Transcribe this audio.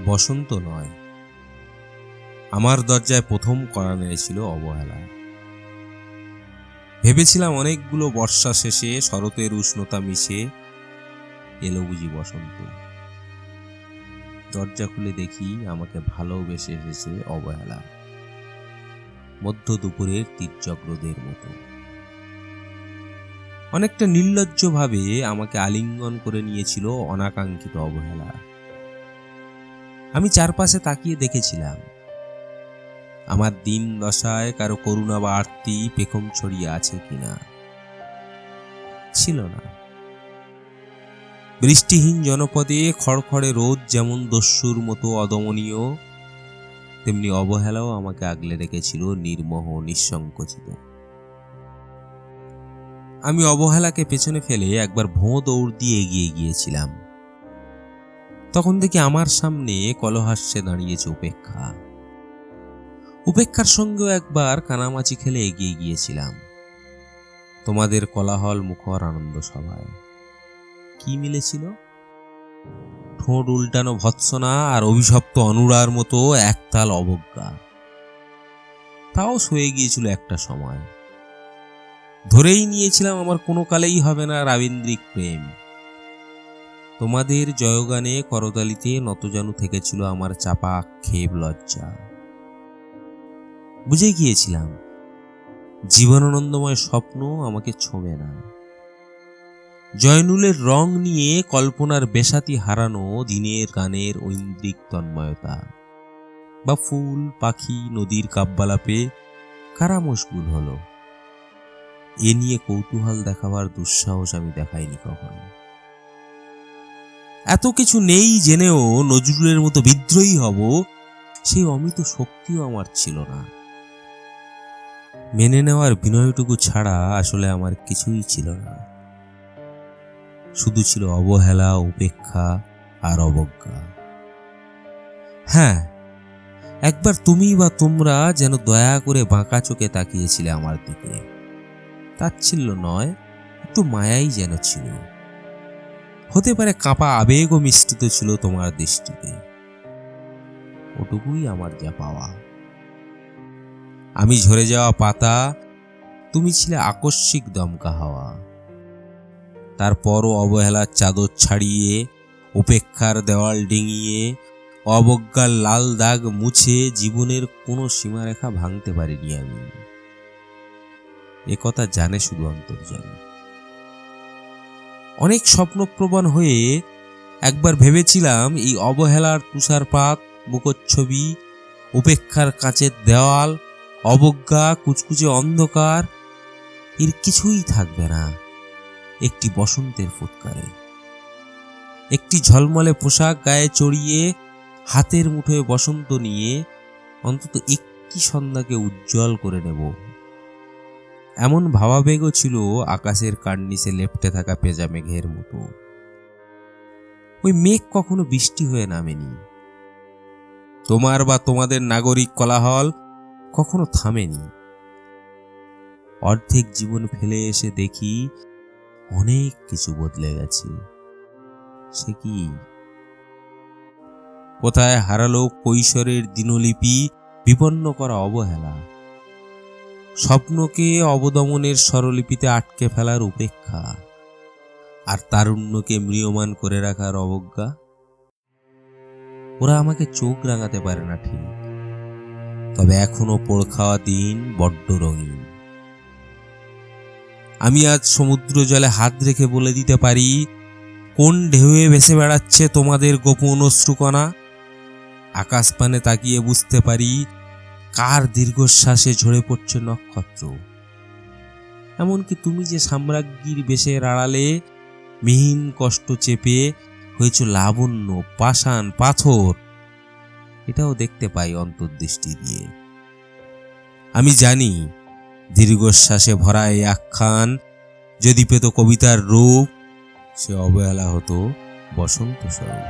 বসন্ত নয়, আমার দরজায় প্রথম কড়া নেড়েছিল অবহেলা। ভেবেছিলাম অনেকগুলো বর্ষা শেষে শরতের উষ্ণতা মিশে এলো বুঝি বসন্ত। দরজা খুলে দেখি আমাকে ভালোবেসে এসেছে অবহেলা, মধ্য দুপুরের তির্যক রোদের মতো। অনেকটা নির্লজ্জভাবে আমাকে আলিঙ্গন করে নিয়েছিল অনাকাঙ্ক্ষিত অবহেলা। আমি চারপাশে তাকিয়ে দেখেছিলাম আমার দিন দশায় কারো করুণা বা আরতি পেখম ছড়িয়ে আছে কিনা। ছিল না। বৃষ্টিহীন জনপদে খড়খড়ে রোদ যেমন দস্যুর মতো অদমনীয়, তেমনি অবহেলাও আমাকে আগলে রেখেছিল নির্মোহ নিঃসংকোচিত। আমি অবহেলাকে পেছনে ফেলে একবার ভোঁ দৌড় দিয়ে এগিয়ে গিয়েছিলাম। তখন দেখি আমার সামনে কলহাস্যে দাঁড়িয়েছে উপেক্ষা। উপেক্ষার সঙ্গেও একবার কানামাছি খেলে এগিয়ে গিয়েছিলাম তোমাদের কোলাহল মুখর আনন্দ সভায়। কি মিলেছিল? ঠোঁট উল্টানো ভৎসনা আর অভিশপ্ত অনুরার মতো একতাল অবজ্ঞা। তাও সয়ে গিয়েছিল একটা সময়। ধরেই নিয়েছিলাম আমার কোনো কালেই হবে না রাবীন্দ্রিক প্রেম। তোমাদের জয়গানে করতালিতে নতজানু থেকেছিল আমার চাপা আক্ষেপ লজ্জা। বুঝে গিয়েছিলাম জীবনানন্দময় স্বপ্ন আমাকে ছোঁবে না। জয়নুলের রং নিয়ে কল্পনার বেসাতি হারানো দিনের গানের ঐন্দ্রিক তন্ময়তা, বা ফুল পাখি নদীর কাব্যালাপে কারা মশগুল হলো, এ নিয়ে কৌতূহল দেখাবার দুঃসাহস আমি দেখাইনি কখনো। এত কিছু নেই জেনেও নজরুলের মতো বিদ্রোহী হব, সেই অমিত শক্তিও আমার ছিল না। মেনে নেওয়ার বিনয়টুকু ছাড়া আসলে আমার কিছুই ছিল না। শুধু ছিল অবহেলা, উপেক্ষা আর অবজ্ঞা। হ্যাঁ, একবার তুমি বা তোমরা যেন দয়া করে বাঁকা চোখে তাকিয়েছিলে আমার দিকে। তাচ্ছিল্য নয়, একটু মায়াই যেন ছিল। হতে পারে কাঁপা আবেগও মিশ্রিত ছিল তোমার দৃষ্টিতে। ওটুকুই আমার যা পাওয়া। আমি ঝরে যাওয়া পাতা, তুমি ছিলে আকস্মিক দমকা হাওয়া। তারপরও অবহেলার চাদর ছাড়িয়ে, উপেক্ষার দেওয়াল ডিঙিয়ে, অবজ্ঞার লাল দাগ মুছে জীবনের কোনো সীমারেখা ভাঙতে পারিনি আমি। একথা জানে শুধু অন্তর্যামী। অনেক স্বপ্নপ্রবণ হয়ে একবার ভেবেছিলাম এই অবহেলার তুষারপাত, মুখচ্ছবি, উপেক্ষার কাঁচের দেওয়াল, অবজ্ঞা, কুচকুচে অন্ধকার, এর কিছুই থাকবে না একটি বসন্তের ফুৎকারে। একটি ঝলমলে পোশাক গায়ে চড়িয়ে, হাতের মুঠোয় বসন্ত নিয়ে অন্তত একটি সন্ধ্যাকে উজ্জ্বল করে নেব। এমন ভাবাবেগও ছিল আকাশের কার্নিসে লেপ্টে থাকা পেঁজা মেঘের মতো। ওই মেঘ কখনো বৃষ্টি হয়ে নামেনি। তোমার বা তোমাদের নাগরিক কোলাহল কখনো থামেনি। অর্ধেক জীবন ফেলে এসে দেখি অনেক কিছু বদলে গেছে। সে কি? কোথায় হারালো কৈশোরের দিনলিপি, বিপন্ন করা অবহেলা, স্বপ্নকে অবদমনের স্বরলিপিতে আটকে ফেলার উপেক্ষা, আর তারুণ্যকে ম্রিয়মান করে রাখার অবজ্ঞা? ওরা আমাকে চোখ রাঙাতে পারে না ঠিক, তবে এখনো পোড় খাওয়া দিন বড্ড রঙিন। আমি আজ সমুদ্র জলে হাত রেখে বলে দিতে পারি কোন ঢেউয়ে ভেসে বেড়াচ্ছে তোমাদের গোপন অশ্রুকণা। আকাশ পানে তাকিয়ে বুঝতে পারি কার দীর্ঘশ্বাসে ঝরে পড়ছে নক্ষত্র। এমনকি তুমি যে সাম্রাজ্ঞীর বেশের আড়ালে মিহিন কষ্ট চেপে হয়েছ লাবণ্য, পাষাণ, পাথর, এটাও দেখতে পাই অন্তর্দৃষ্টি দিয়ে। আমি জানি দীর্ঘশ্বাসে ভরা এই আখ্যান যদি পেত কবিতার রূপ, সে অবহেলা হতো বসন্ত স্বরূপ।